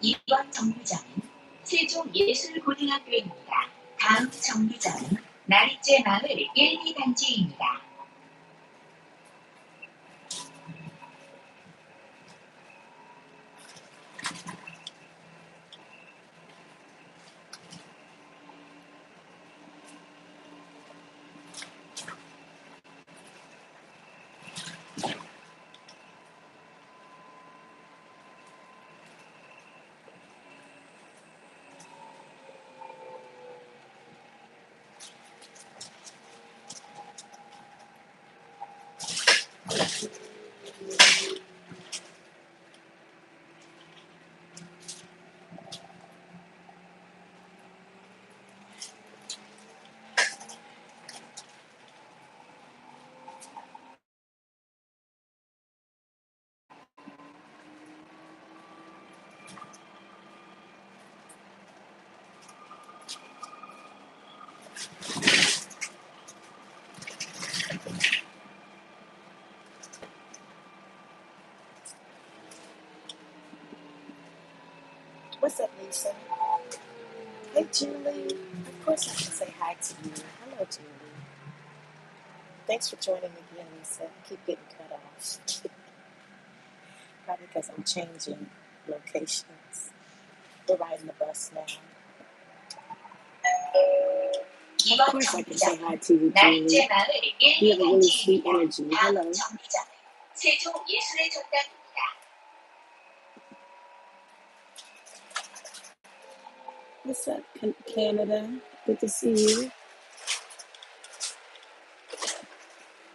이번 정류장은 세종예술고등학교입니다. 다음 정류장은 나리째 마을 1, 2단지입니다. What's up, Lisa? Hey, Julie. Of course I can say hi to you. Hello, Julie. Thanks for joining again, Lisa. I keep getting cut off. Probably because I'm changing locations. We're riding the bus now. Of course I can say hi to you, Julie. You have a really sweet energy. Hello. What's up, Canada? Good to see you.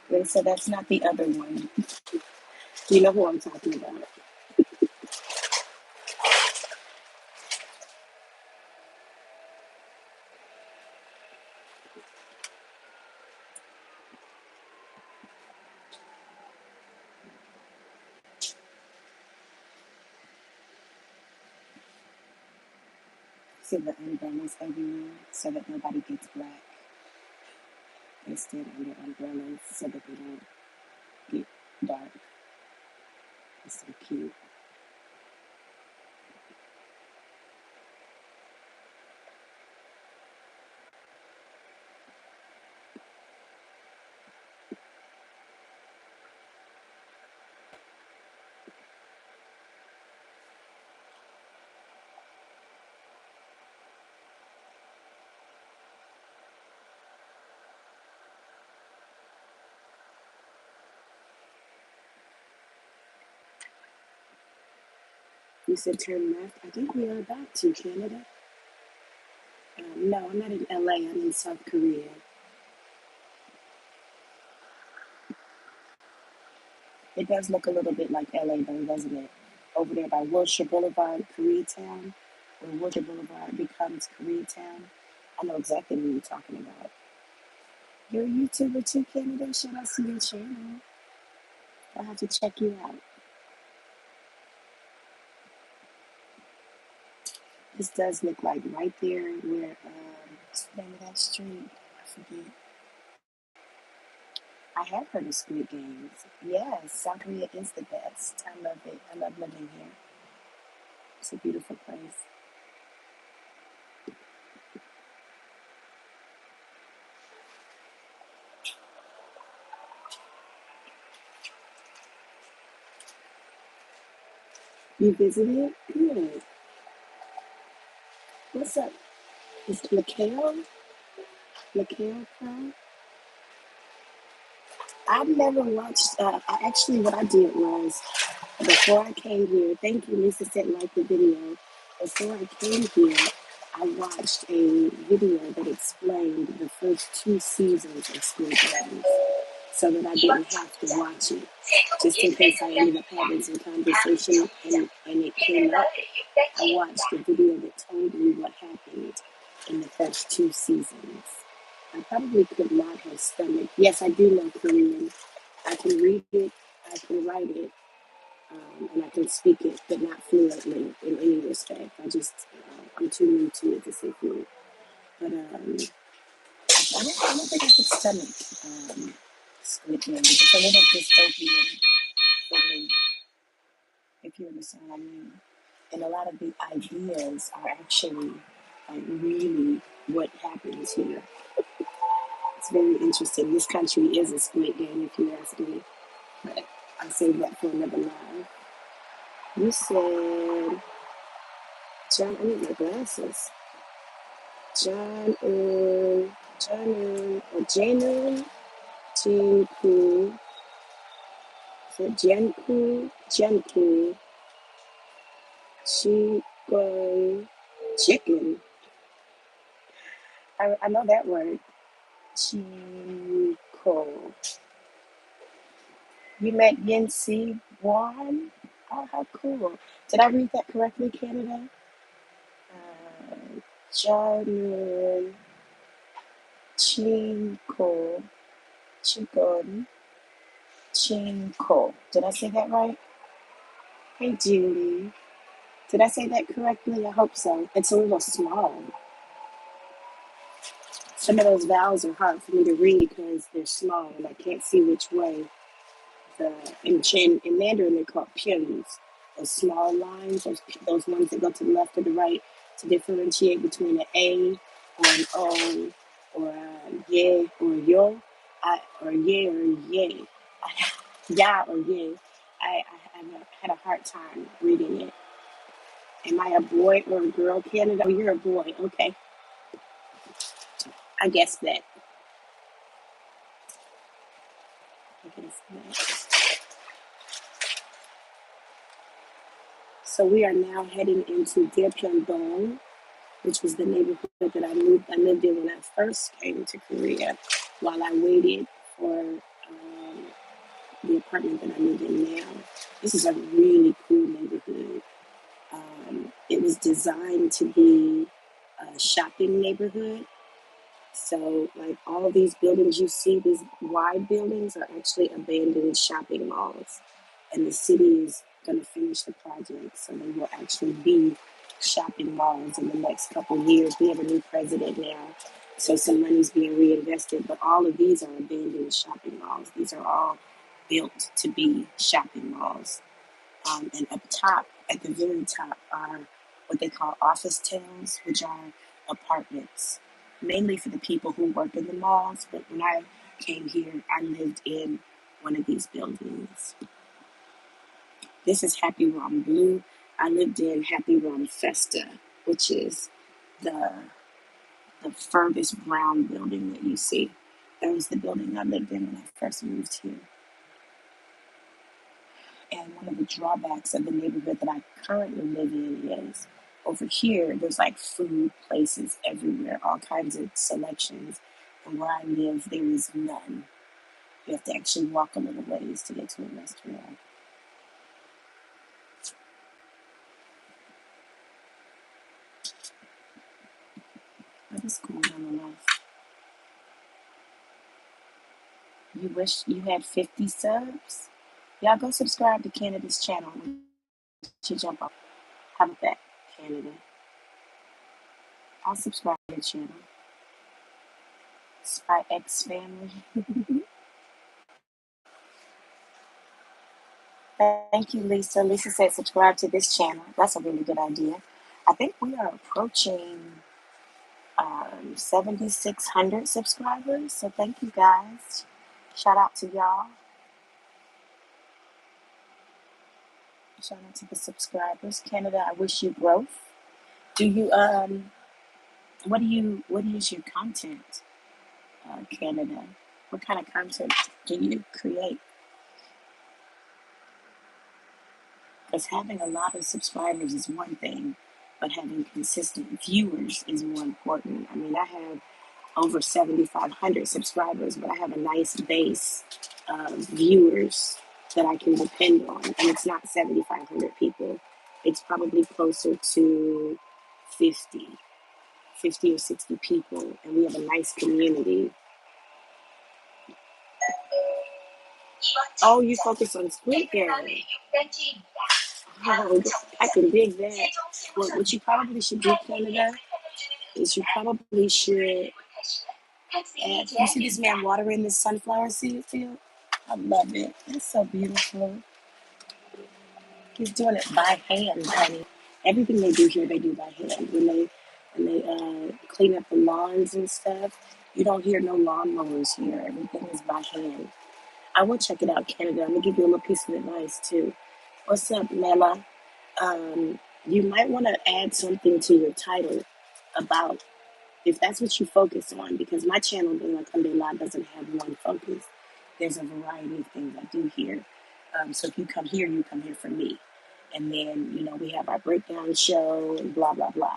Lisa, that's not the other one. You know who I'm talking about. See the umbrellas everywhere so that nobody gets black. They stand under umbrellas so that they don't get dark. It's so cute. You said turn left. I think we are about to, Canada. No, I'm not in LA. I'm in South Korea. It does look a little bit like LA though, doesn't it? Over there by Wilshire Boulevard, Koreatown, where Wilshire Boulevard becomes Koreatown. I know exactly what you're talking about. You're a YouTuber too, Canada? Should I see your channel? I'll have to check you out. This does look like right there where, what's the name of that street? I forget. I have heard of Squid Games. Yes, South Korea is the best. I love it. I love living here. It's a beautiful place. You visited? Good. What's up? Is Mikhail? Mikhail Pro? I've never watched, actually what I did was, before I came here, thank you, Lisa said like the video. Before I came here, I watched a video that explained the first 2 seasons of Squid Games so that I didn't have to watch it. Just in case I ended up having some conversation and it came up, I watched a video that told me what happened in the first 2 seasons. I probably could not have stomached. Yes, I do know Korean. I can read it, I can write it, and I can speak it, but not fluently in any respect. I'm too new to it to say fluent. But I don't think I could stomach Squid Game. It's a little dystopian for me, if you understand what I mean. And a lot of the ideas are actually like really what happens here. It's very interesting. This country is a Squid Game, if you ask me. But I'll save that for another live. You said John. I need my glasses. Janu, Jinku, so Jenku, chicken. I know that word. Chico. You met Yancy Wan? Oh, how cool. Did I read that correctly, Canada? Janu, Chinko, Chikon, Chinko. Did I say that right? Hey, Julie. Did I say that correctly? I hope so. It's a little small. Some of those vowels are hard for me to read because they're small and I can't see which way. In Mandarin, they're called pions. Those small lines, those ones that go to the left or the right to differentiate between an A or an O or a ye or a yo, or ye or ye. Ya or ye. I had a hard time reading it. Am I a boy or a girl, Canada? Oh, you're a boy. Okay. I guess that. I guess that. So we are now heading into Daepyeongdong, which was the neighborhood that I lived in when I first came to Korea, while I waited for the apartment that I live in now. This is a really cool neighborhood. It was designed to be a shopping neighborhood. So, like all these buildings you see, these wide buildings are actually abandoned shopping malls. And the city is going to finish the project, so they will actually be shopping malls in the next couple of years. We have a new president now, so some money's being reinvested, but all of these are abandoned shopping malls. These are all built to be shopping malls. And up top, at the very top, are what they call office towns, which are apartments, mainly for the people who work in the malls. But when I came here, I lived in one of these buildings. This is Happy Rom Blue. I lived in Happy Rom Festa, which is the furthest brown building that you see. That was the building I lived in when I first moved here. And one of the drawbacks of the neighborhood that I currently live in is over here, there's like food places everywhere, all kinds of selections. And where I live, there is none. You have to actually walk a little ways to get to a restaurant. What is going on in life? You wish you had 50 subs? Y'all go subscribe to Canada's channel. To jump off. How about that, Canada? I'll subscribe to your channel. Spy X family. Thank you, Lisa. Lisa said subscribe to this channel. That's a really good idea. I think we are approaching 7,600 subscribers. So thank you guys. Shout out to y'all. Shout out to the subscribers. Canada, I wish you growth. Do you what is your content, Canada? What kind of content do you create? Because having a lot of subscribers is one thing, but having consistent viewers is more important. I mean, I have over 7,500 subscribers, but I have a nice base of viewers that I can depend on. And it's not 7,500 people. It's probably closer to 50 or 60 people. And we have a nice community. Oh, you focus on Squid Game. Oh, I can dig that. What you probably should do, Canada, is you probably should add. You see this man watering this sunflower seed field? I love it. It's so beautiful. He's doing it by hand, honey. Everything they do here, they do by hand. When they clean up the lawns and stuff, you don't hear no lawnmowers here. Everything is by hand. I will check it out, Canada. I'm gonna give you a little piece of advice too. What's up, Mela? You might want to add something to your title about if that's what you focus on, because my channel, DELACREMEDELA, doesn't have one focus. There's a variety of things I do here. So if you come here, you come here for me. And then, we have our breakdown show and blah, blah, blah.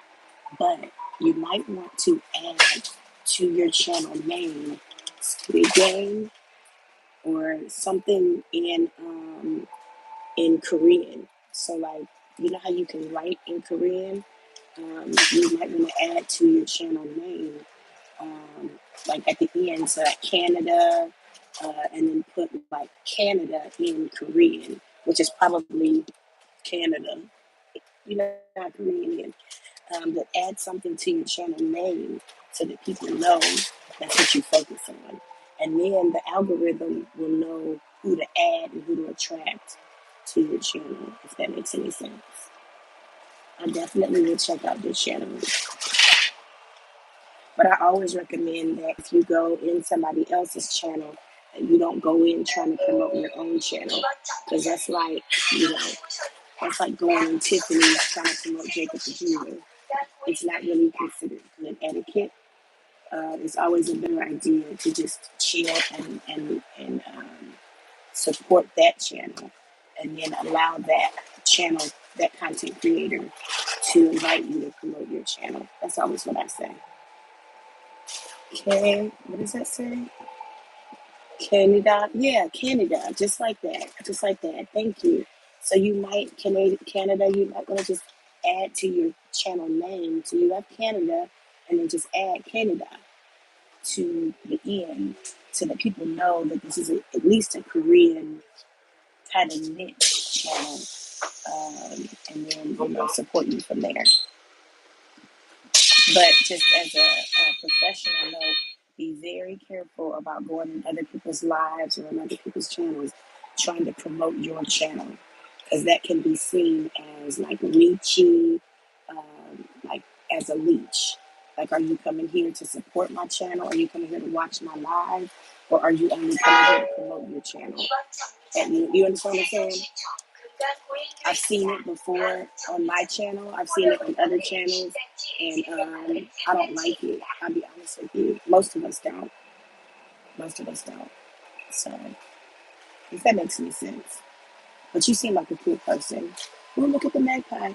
But you might want to add to your channel name Squid Game or something in Korean. So like, you know how you can write in Korean? You might want to add to your channel name, um, like at the end, so like Canada, and then put like Canada in Korean, which is probably Canada. You know how Korean is. But add something to your channel name so that people know that's what you focus on. And then the algorithm will know who to add and who to attract to your channel, if that makes any sense. I definitely will check out this channel. But I always recommend that if you go in somebody else's channel, that you don't go in trying to promote your own channel. Because that's like going in Tiffany's trying to promote Jacob the Jr. It's not really considered good etiquette. It's always a better idea to just chill and support that channel, and then allow that channel, that content creator, to invite you to promote your channel. That's always what I say. Okay, what does that say? Canada, yeah, Canada, just like that, just like that. Thank you. So you might Canada, you might want to just add to your channel name. So you have Canada, and then just add Canada to the end, so that people know that this is at least a Korean kind of niche channel, and then support you from there. But just as a professional note, be very careful about going in other people's lives or on other people's channels trying to promote your channel, because that can be seen as like leechy, like as a leech. Like, are you coming here to support my channel? Are you coming here to watch my live? Or are you only coming here to promote your channel? And you understand what I'm saying? I've seen it before on my channel. I've seen it on other channels, and I don't like it. I'll be honest with you. Most of us don't. Most of us don't. So, if that makes any sense. But you seem like a cool person. Oh, look at the magpie.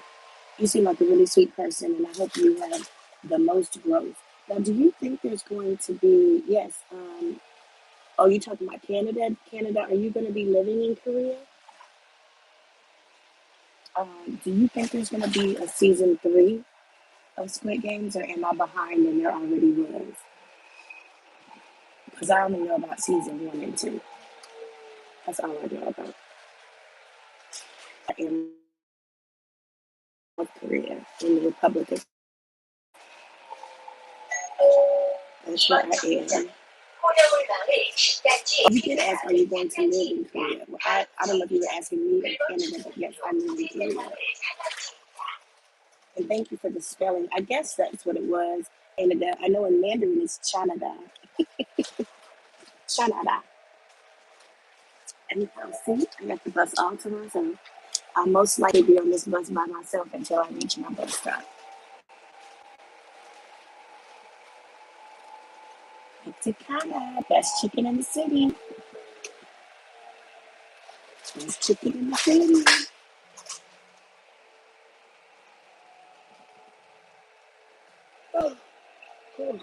You seem like a really sweet person, and I hope you have the most growth. Now, do you think there's going to be, yes, oh, you talking about Canada? Canada, are you going to be living in Korea? Do you think there's going to be a season 3 of Squid Games, or am I behind and there already was? Because I only know about season 1 and 2. That's all I know about. In North Korea, in the Republic of, that's where I am. You did ask, are you going to live in Korea? Well, I don't know if you were asking me or Canada, but yes, I live in Korea. And thank you for the spelling. I guess that's what it was. Canada. I know in Mandarin it's Canada. Canada. And see, I got the bus all to myself. I'll most likely be on this bus by myself until I reach my bus stop. Mexicana, best chicken in the city. Best chicken in the city. Oh, oh.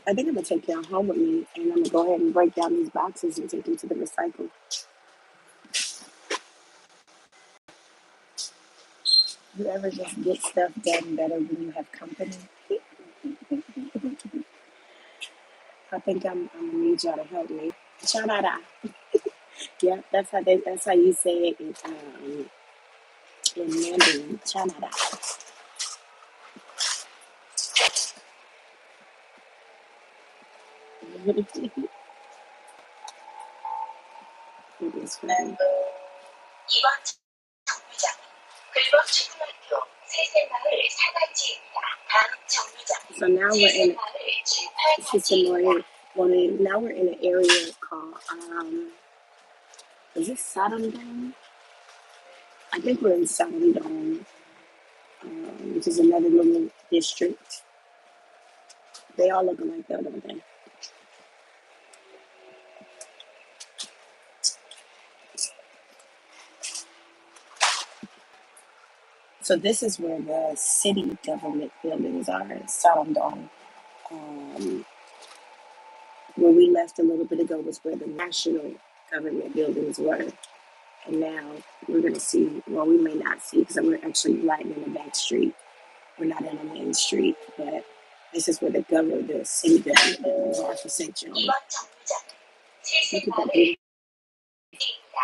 I think I'm gonna take y'all home with me, and I'm gonna go ahead and break down these boxes and take them to the recycle. You ever just get stuff done better when you have company? I think I'm gonna need y'all to help me. Chanada. Yeah, that's how you say it in Mandarin, Canada. It is funny. 이번 정류장은 글벅초등학교 세세마을 사단지입니다. 다음 정류장은 So now we're in 세세마을 칠팔사지입니다. Sisimoye. Well, now we're in an area called is it Saddam? I think we're in Saddam, which is another little district. They all look like that, don't they? So this is where the city government buildings are, Saddam. Where we left a little bit ago was where the national government buildings were. And now we're going to see, well, we may not see because we're actually right in the back street. We're not in the main street, but this is where the city government buildings are for St. John. 이번 정류장은 Look at that 세세마을 beauty. 입니다.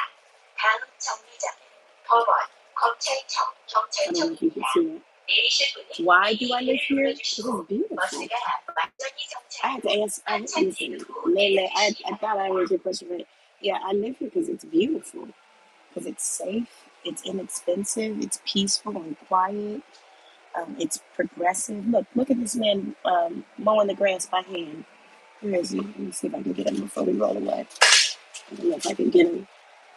다음 정류장은 법원, 검찰청, I don't know if you can 경찰청입니다. see it. 내리실 분은 Why do I live here? This 눌러주시고 is beautiful. 버스가 완전히 I had to 정차하고 answer. 한참 Listen, 뒤 후 Lele, I 내려주십니다. thought I heard your question, but yeah, I live here because it's beautiful, because it's safe, it's inexpensive, it's peaceful and quiet. It's progressive. Look at this man mowing the grass by hand. Where is he? Let me see if I can get him before we roll away. I don't know if I can get him.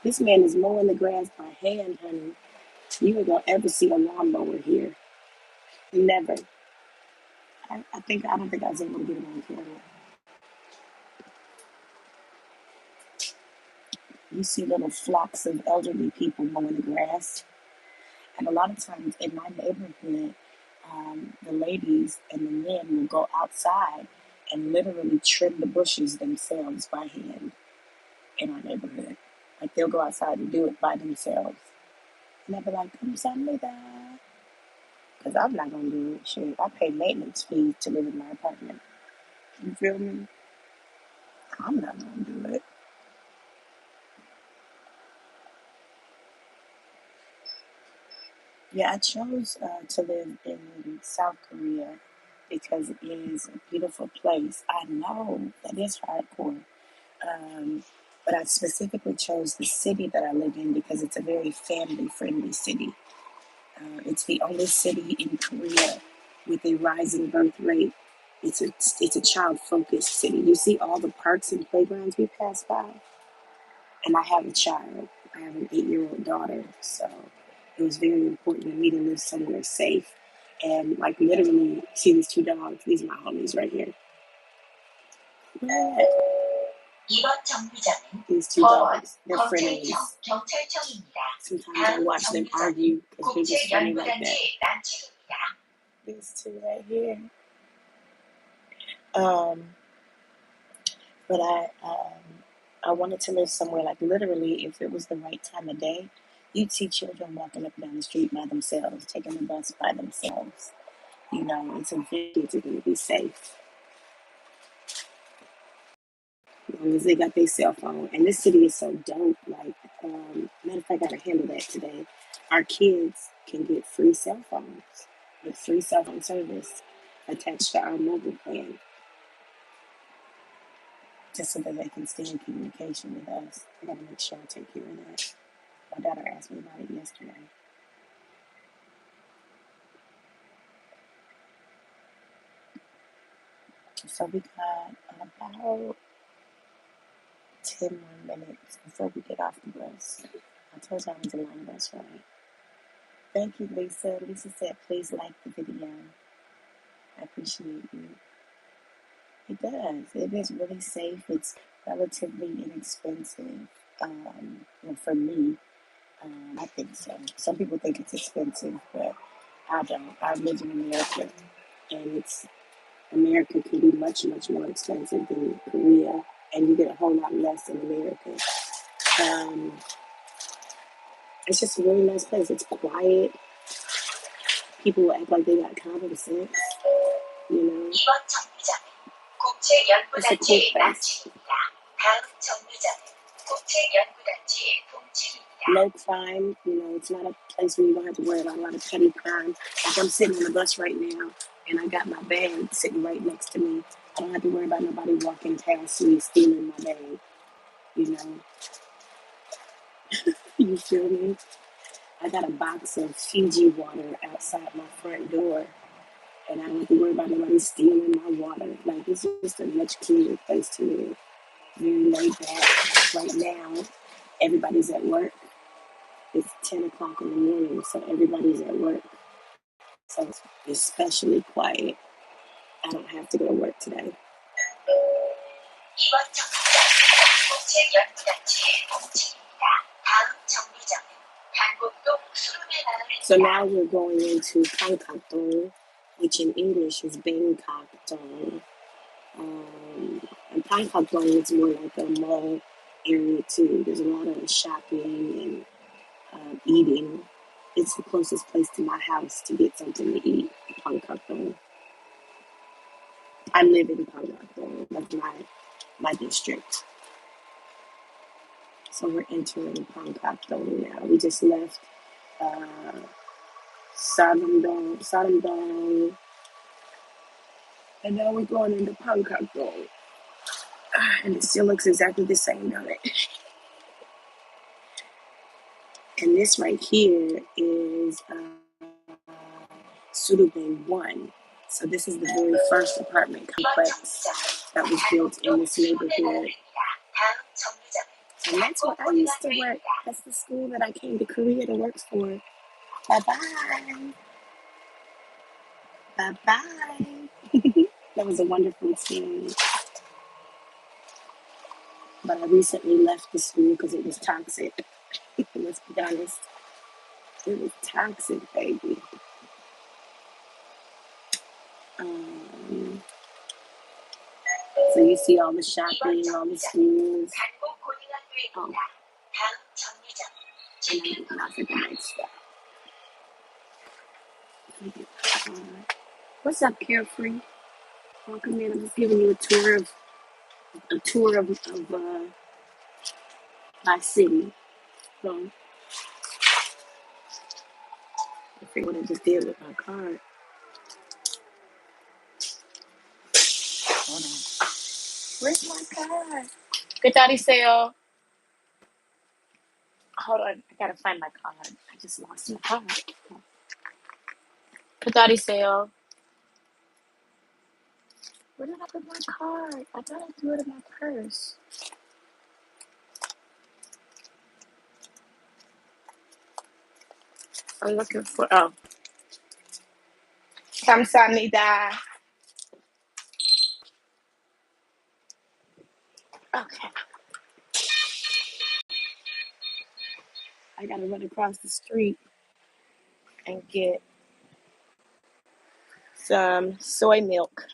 This man is mowing the grass by hand, honey. You ain't gonna ever see a lawnmower here. Never. I don't think I was able to get him on camera. You see little flocks of elderly people mowing the grass. And a lot of times in my neighborhood, the ladies and the men will go outside and literally trim the bushes themselves by hand in our neighborhood. Like they'll go outside and do it by themselves. And I'll be like, come with that. Because I'm not going to do it. Shit, I pay maintenance fees to live in my apartment. You feel me? I'm not going to do it. Yeah, I chose to live in South Korea because it is a beautiful place. I know that is hardcore. But I specifically chose the city that I live in because it's a very family-friendly city. It's the only city in Korea with a rising birth rate. It's a child-focused city. You see all the parks and playgrounds we pass by, and I have a child. I have an 8-year-old daughter, so it was very important to me to live somewhere safe. And like literally, see these two dogs? These are my homies right here. Yeah. 이번 정류장은 These two 법원, dogs, they're 검찰청, frenemies. 경찰청입니다. Sometimes I 다음 watch them 정류장은 argue because they're just funny like that. 국제연구단지 남측입니다. These two right here. But I wanted to live somewhere like literally, if it was the right time of day, you'd see children walking up and down the street by themselves, taking the bus by themselves. You know, it's a kids are going to be safe. As long as they got their cell phone. And this city is so dope. Like, matter of fact, I gotta handle that today. Our kids can get free cell phones with free cell phone service attached to our mobile plan, just so that they can stay in communication with us. I gotta make sure I take care of that. My daughter asked me about it yesterday. So we got about 10 more minutes before we get off the bus. I told you I was a long bus ride. Thank you, Lisa. Lisa said, please like the video. I appreciate you. It does. It is really safe. It's relatively inexpensive. For me, I think so. Some people think it's expensive, but I don't. I live in America, and America can be much, much more expensive than Korea, and you get a whole lot less in America. It's just a really nice place. It's quiet. People act like they got common sense, you know. 이번 정류장은 It's a cool 국제연구단지 place. 남측입니다. 다음 정류장은 국제연구단지 동측입니다. Low crime, you know, it's not a place place where you don't have to worry about a lot of petty crime. Like I'm sitting on the bus right now, and I got my bag sitting right next to me. I don't have to worry about nobody walking past me stealing my bag. You know, you feel me? I got a box of Fiji water outside my front door, and I don't have to worry about nobody stealing my water. Like, it's just a much cleaner place to live. Very laid back. Right now, everybody's at work. It's 10 o'clock in the morning, so everybody's at work. So it's especially quiet. I don't have to go to work today. 이번 정류장 국제연구단지의 공책입니다. 다음 정류장은 단곡동 수루메 So 마을입니다. now we're going into Pankakdong, which in English is Bangkok-dong. And Pankakdong is more like a mall area too. There's a lot of shopping and eating. It's the closest place to my house to get something to eat, Pankakdong. I live in Pankakdong. That's my district. So we're entering Pankakdong now. We just left Saramdong, and now we're going into Pankakdong. And it still looks exactly the same, don't it? And this right here is Surubeng 1. So this is the very first apartment complex that was built in this neighborhood. And that's where I used to work. That's the school that I came to Korea to work for. Bye-bye. Bye-bye. That was a wonderful experience. But I recently left the school because it was toxic. Let's be honest. It was toxic, baby. So you see all the shopping, all the schools. Oh, and I'm not for the next step. What's up, Carefree? Welcome in. I'm just giving you a tour of my city. So I forget what I just did with my card. Hold on. Where's my card? Good daddy sale. Hold on, I gotta find my card. I just lost my card. Good daddy sale. Where did I put my card? I thought I threw it in my purse. I'm looking for. Oh, 감사합니다. Okay. I gotta run across the street and get some soy milk.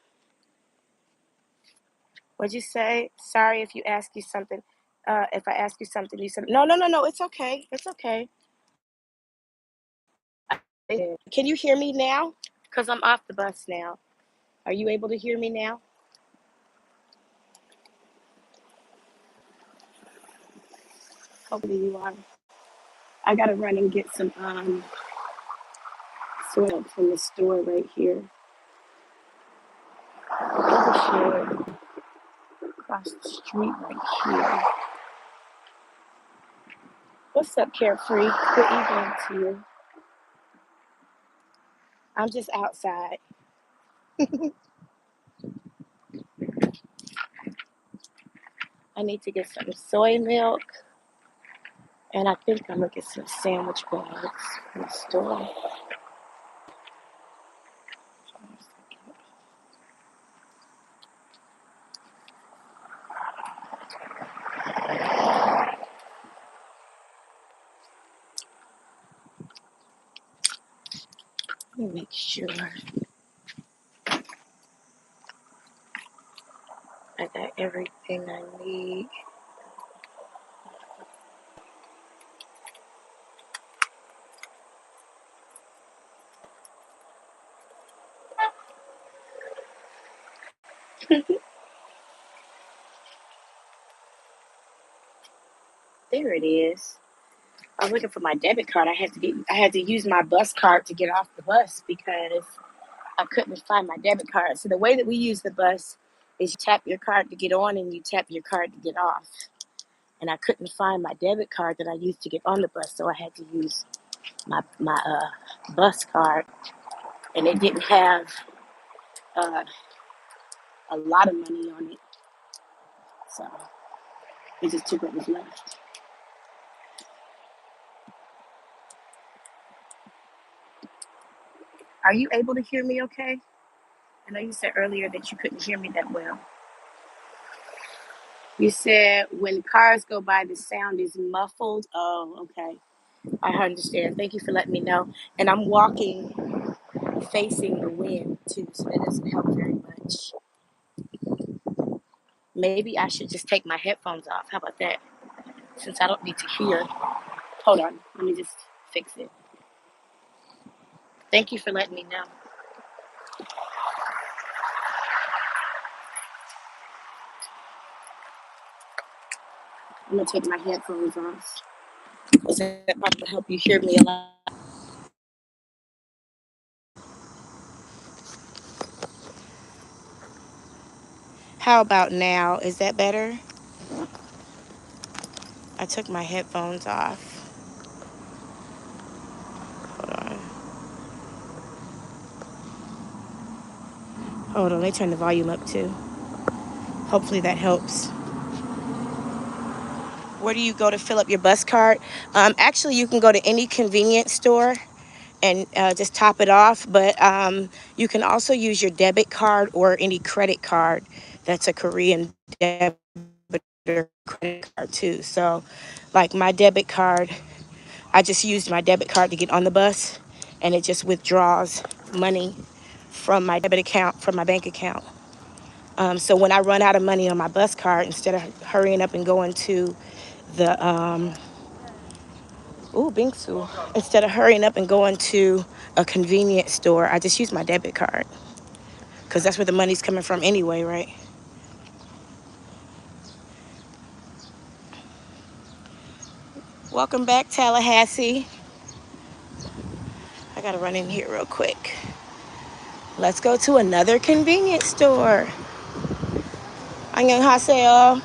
What'd you say? Sorry if you ask you something. If I ask you something, you said no. It's okay. It's okay. Can you hear me now? Because I'm off the bus now. Are you able to hear me now? Hopefully you are. I gotta run and get some soy milk from the store right here. Across the street right here. What's up, Carefree? Good evening to you. I'm just outside. I need to get some soy milk, and I think I'm gonna get some sandwich bags from the store. Let me make sure I got everything I need. There it is. I was looking for my debit card. I had to use my bus card to get off the bus because I couldn't find my debit card. So the way that we use the bus is you tap your card to get on and you tap your card to get off. And I couldn't find my debit card that I used to get on the bus, so I had to use my bus card, and it didn't have uh, a lot of money on it, so it just took what was left. Are you able to hear me okay? I know you said earlier that you couldn't hear me that well. You said when cars go by, the sound is muffled. Oh, okay. I understand. Thank you for letting me know. And I'm walking facing the wind too, so that doesn't help very much. Maybe I should just take my headphones off. How about that? Since I don't need to hear. Hold on. Let me just fix it. Thank you for letting me know. I'm going to take my headphones off. Because that probably help you hear me a lot. How about now? Is that better? I took my headphones off. Hold on. Hold on. Let me turn the volume up too. Hopefully that helps. Where do you go to fill up your bus card? Actually, you can go to any convenience store and just top it off. But you can also use your debit card or any credit card that's a Korean debit or credit card too. So, like my debit card, I just used my debit card to get on the bus, and it just withdraws money from my debit account, from my bank account. So when I run out of money on my bus card, instead of hurrying up and going to the Bingsu. Instead of hurrying up and going to a convenience store, I just use my debit card because that's where the money's coming from anyway, right? Welcome back, Tallahassee. I gotta run in here real quick. Let's go to another convenience store. 안녕하세요.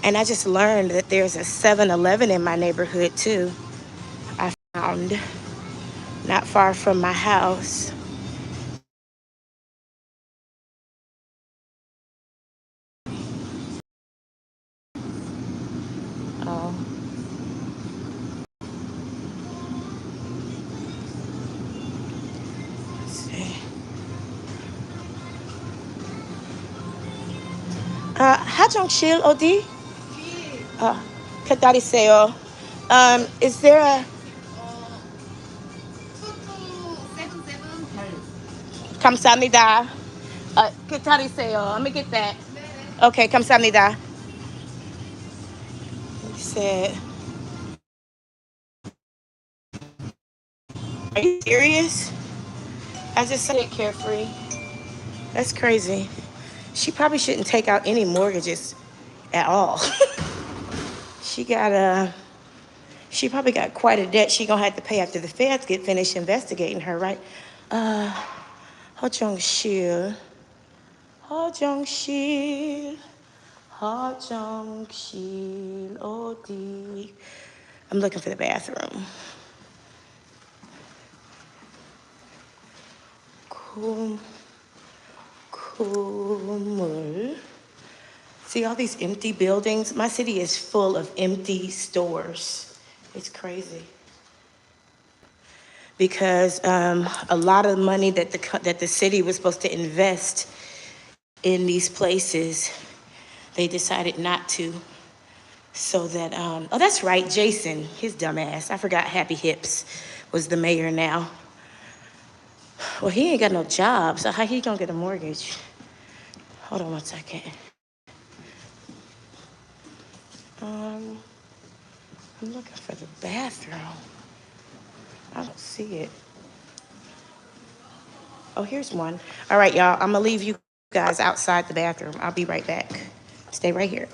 And I just learned that there's a 7-Eleven in my neighborhood too. I found not far from my house. Oh, let's see. 하정실 어디? Uh, 기다리세요. Is there a 감사합니다. 기다리세요. Let me get that. Okay, 감사합니다. He said, are you serious? I just said it carefree. That's crazy. She probably shouldn't take out any mortgages at all. she got she probably got quite a debt she gonna have to pay after the feds get finished investigating her, right? Uh, 허정실, 허정실, 허정실 어디? I'm looking for the bathroom. Kumul. See all these empty buildings? My city is full of empty stores. It's crazy. Because a lot of money that the city was supposed to invest in these places, they decided not to. So that, oh, that's right, Jason, his dumbass. I forgot Happy Hips was the mayor now. Well, he ain't got no job, so how he gonna get a mortgage? Hold on one second. I'm looking for the bathroom. I don't see it. Oh, here's one. All right, y'all, I'm gonna leave you guys outside the bathroom. I'll be right back. Stay right here.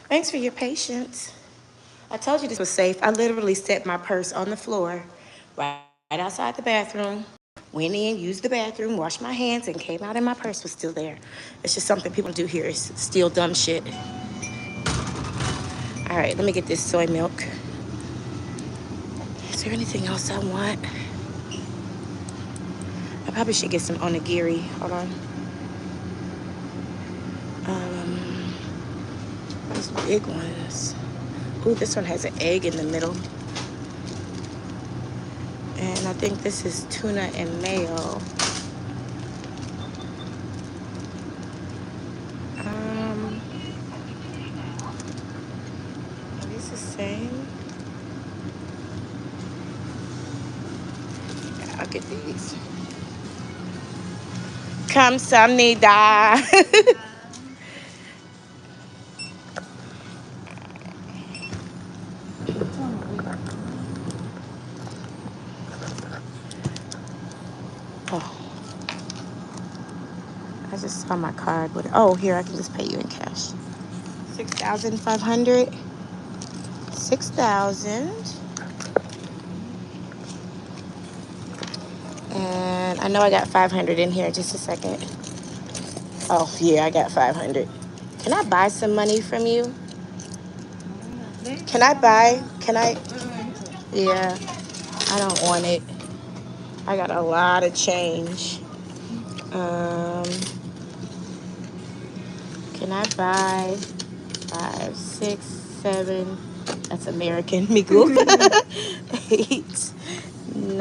Thanks for your patience. I told you this was safe. I literally set my purse on the floor right outside the bathroom. Went in, used the bathroom, washed my hands, and came out, and my purse was still there. It's just something people do here is steal dumb shit. All right, let me get this soy milk. Is there anything else I want? I probably should get some onigiri. Hold on. These big ones. Ooh, this one has an egg in the middle. And I think this is tuna and mayo. Are these the same? Yeah, I'll get these. 감사합니다. Oh, I just saw my card. Oh, here, I can just pay you in cash. 6,500. 6,000. And I know I got 500 in here. Just a second. Oh, yeah, I got 500. Can I buy some money from you? Can I? Yeah, I don't want it. I got a lot of change. Can I buy 5, 6, 7? That's American. Me go. 8, 9.